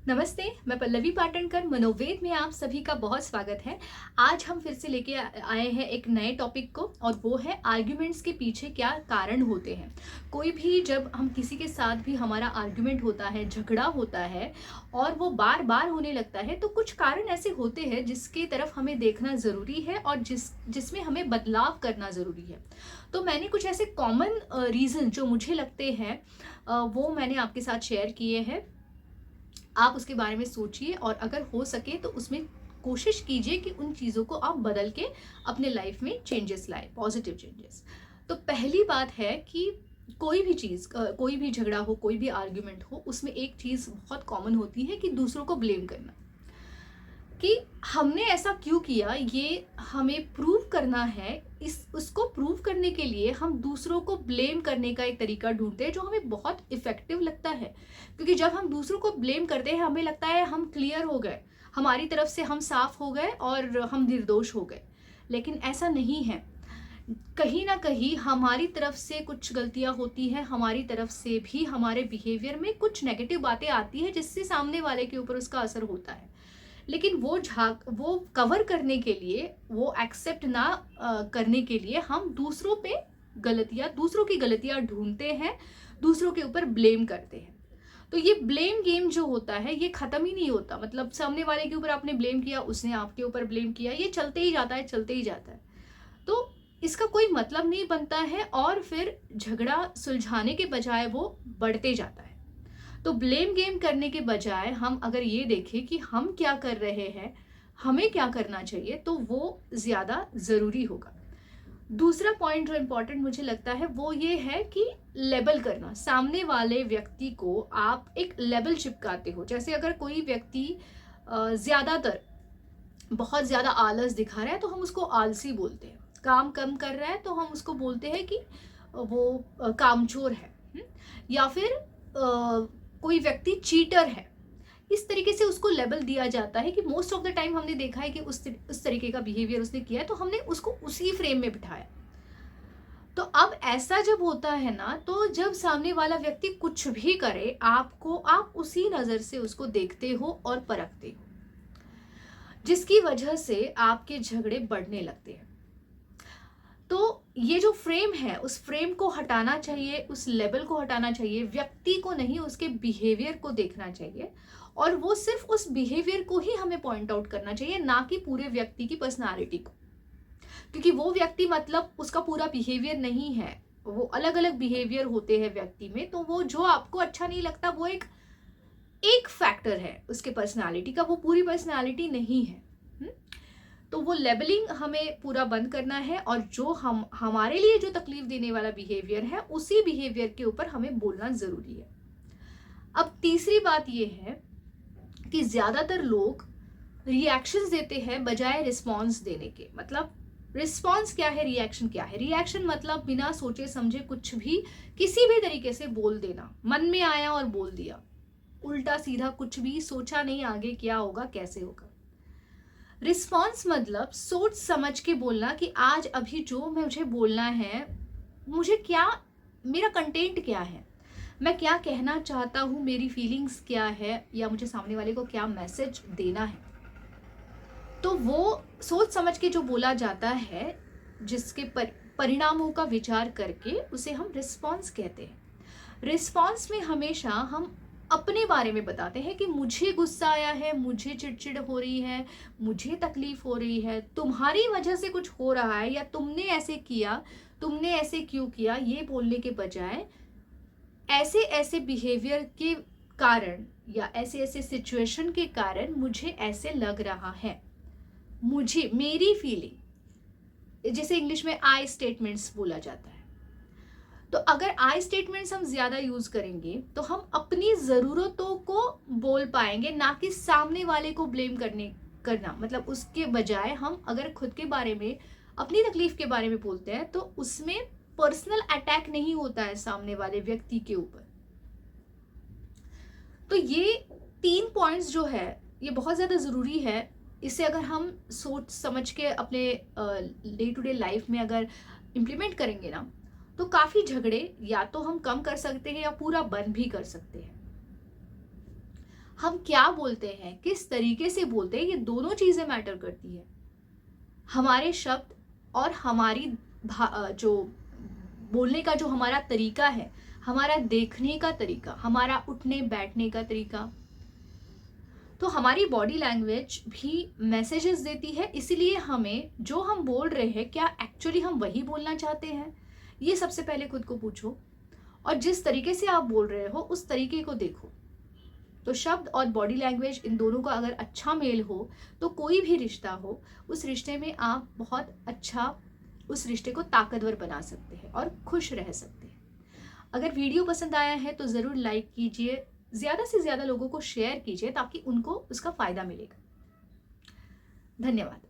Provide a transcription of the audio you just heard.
नमस्ते, मैं पल्लवी पाटणकर। मनोवेद में आप सभी का बहुत स्वागत है। आज हम फिर से लेके आए हैं एक नए टॉपिक को, और वो है आर्ग्यूमेंट्स के पीछे क्या कारण होते हैं। कोई भी जब हम किसी के साथ भी हमारा आर्ग्यूमेंट होता है, झगड़ा होता है और वो बार बार होने लगता है, तो कुछ कारण ऐसे होते हैं जिसकी तरफ हमें देखना ज़रूरी है और जिसमें हमें बदलाव करना ज़रूरी है। तो मैंने कुछ ऐसे कॉमन रीज़न जो मुझे लगते हैं वो मैंने आपके साथ शेयर किए हैं। आप उसके बारे में सोचिए और अगर हो सके तो उसमें कोशिश कीजिए कि उन चीज़ों को आप बदल के अपने लाइफ में चेंजेस लाए, पॉजिटिव चेंजेस। तो पहली बात है कि कोई भी चीज़ कोई भी झगड़ा हो, कोई भी आर्ग्यूमेंट हो, उसमें एक चीज़ बहुत कॉमन होती है कि दूसरों को ब्लेम करना, कि हमने ऐसा क्यों किया, ये हमें प्रूव करना है। इस उसको प्रूव करने के लिए हम दूसरों को ब्लेम करने का एक तरीका ढूंढते हैं जो हमें बहुत इफ़ेक्टिव लगता है। क्योंकि जब हम दूसरों को ब्लेम करते हैं, हमें लगता है हम क्लियर हो गए, हमारी तरफ से हम साफ हो गए और हम निर्दोष हो गए। लेकिन ऐसा नहीं है। कहीं ना कहीं हमारी तरफ से कुछ गलतियां होती हैं, हमारी तरफ से भी हमारे बिहेवियर में कुछ नेगेटिव बातें आती हैं जिससे सामने वाले के ऊपर उसका असर होता है। लेकिन वो कवर करने के लिए, वो एक्सेप्ट ना करने के लिए हम दूसरों की गलतियां ढूंढते हैं, दूसरों के ऊपर ब्लेम करते हैं। तो ये ब्लेम गेम जो होता है ये खत्म ही नहीं होता। मतलब सामने वाले के ऊपर आपने ब्लेम किया, उसने आपके ऊपर ब्लेम किया, ये चलते ही जाता है, चलते ही जाता है। तो इसका कोई मतलब नहीं बनता है और फिर झगड़ा सुलझाने के बजाय वो बढ़ते जाता है। तो ब्लेम गेम करने के बजाय हम अगर ये देखें कि हम क्या कर रहे हैं, हमें क्या करना चाहिए, तो वो ज़्यादा ज़रूरी होगा। दूसरा पॉइंट जो इम्पोर्टेंट मुझे लगता है वो ये है कि लेबल करना। सामने वाले व्यक्ति को आप एक लेबल चिपकाते हो। जैसे अगर कोई व्यक्ति ज़्यादातर बहुत ज़्यादा आलस दिखा रहा है तो हम उसको आलसी बोलते हैं। काम कम कर रहा है तो हम उसको बोलते हैं कि वो कामचोर है। या फिर कोई व्यक्ति चीटर है। इस तरीके से उसको लेबल दिया जाता है कि मोस्ट ऑफ द टाइम हमने देखा है कि उस तरीके का बिहेवियर उसने किया है, तो हमने उसको उसी फ्रेम में बिठाया। तो अब ऐसा जब होता है ना, तो जब सामने वाला व्यक्ति कुछ भी करे, आप उसी नज़र से उसको देखते हो और परखते हो, जिसकी वजह से आपके झगड़े बढ़ने लगते हैं। तो ये जो फ्रेम है, उस फ्रेम को हटाना चाहिए, उस लेवल को हटाना चाहिए। व्यक्ति को नहीं, उसके बिहेवियर को देखना चाहिए, और वो सिर्फ उस बिहेवियर को ही हमें पॉइंट आउट करना चाहिए, ना कि पूरे व्यक्ति की पर्सनालिटी को। क्योंकि वो व्यक्ति मतलब उसका पूरा बिहेवियर नहीं है, वो अलग अलग बिहेवियर होते हैं व्यक्ति में। तो वो जो आपको अच्छा नहीं लगता वो एक एक फैक्टर है उसके पर्सनालिटी का, वो पूरी पर्सनालिटी नहीं है। हुँ? तो वो लेबलिंग हमें पूरा बंद करना है, और जो हमारे लिए जो तकलीफ देने वाला बिहेवियर है, उसी बिहेवियर के ऊपर हमें बोलना ज़रूरी है। अब तीसरी बात ये है कि ज़्यादातर लोग रिएक्शंस देते हैं बजाय रिस्पॉन्स देने के। मतलब रिस्पॉन्स क्या है, रिएक्शन क्या है? रिएक्शन मतलब बिना सोचे समझे कुछ भी किसी भी तरीके से बोल देना, मन में आया और बोल दिया, उल्टा सीधा कुछ भी सोचा नहीं आगे क्या होगा, कैसे होगा। रिस्पॉन्स मतलब सोच समझ के बोलना कि आज अभी जो मुझे बोलना है, मुझे क्या, मेरा कंटेंट क्या है, मैं क्या कहना चाहता हूँ, मेरी फीलिंग्स क्या है, या मुझे सामने वाले को क्या मैसेज देना है। तो वो सोच समझ के जो बोला जाता है, जिसके परिणामों का विचार करके, उसे हम रिस्पॉन्स कहते हैं। रिस्पॉन्स में हमेशा हम अपने बारे में बताते हैं कि मुझे गुस्सा आया है, मुझे चिड़चिड़ हो रही है, मुझे तकलीफ हो रही है, तुम्हारी वजह से कुछ हो रहा है, या तुमने ऐसे किया, तुमने ऐसे क्यों किया, ये बोलने के बजाय ऐसे ऐसे बिहेवियर के कारण या ऐसे ऐसे सिचुएशन के कारण मुझे ऐसे लग रहा है, मुझे, मेरी फीलिंग, जिसे इंग्लिश में आई स्टेटमेंट्स बोला जाता है। तो अगर आई स्टेटमेंट्स हम ज़्यादा यूज़ करेंगे तो हम अपनी ज़रूरतों को बोल पाएंगे, ना कि सामने वाले को ब्लेम करना। मतलब उसके बजाय हम अगर खुद के बारे में, अपनी तकलीफ के बारे में बोलते हैं, तो उसमें पर्सनल अटैक नहीं होता है सामने वाले व्यक्ति के ऊपर। तो ये 3 पॉइंट्स जो है, ये बहुत ज़्यादा ज़रूरी है। इसे अगर हम सोच समझ के अपने डे टू डे लाइफ में अगर इम्प्लीमेंट करेंगे ना, तो काफ़ी झगड़े या तो हम कम कर सकते हैं या पूरा बंद भी कर सकते हैं। हम क्या बोलते हैं, किस तरीके से बोलते हैं, ये दोनों चीज़ें मैटर करती है। हमारे शब्द और हमारी जो बोलने का जो हमारा तरीका है, हमारा देखने का तरीका, हमारा उठने बैठने का तरीका, तो हमारी बॉडी लैंग्वेज भी मैसेजेस देती है। इसीलिए हमें जो हम बोल रहे हैं, क्या एक्चुअली हम वही बोलना चाहते हैं, ये सबसे पहले खुद को पूछो। और जिस तरीके से आप बोल रहे हो उस तरीके को देखो। तो शब्द और बॉडी लैंग्वेज, इन दोनों का अगर अच्छा मेल हो तो कोई भी रिश्ता हो, उस रिश्ते में आप बहुत अच्छा उस रिश्ते को ताकतवर बना सकते हैं और खुश रह सकते हैं। अगर वीडियो पसंद आया है तो ज़रूर लाइक कीजिए, ज़्यादा से ज़्यादा लोगों को शेयर कीजिए ताकि उनको उसका फ़ायदा मिलेगा। धन्यवाद।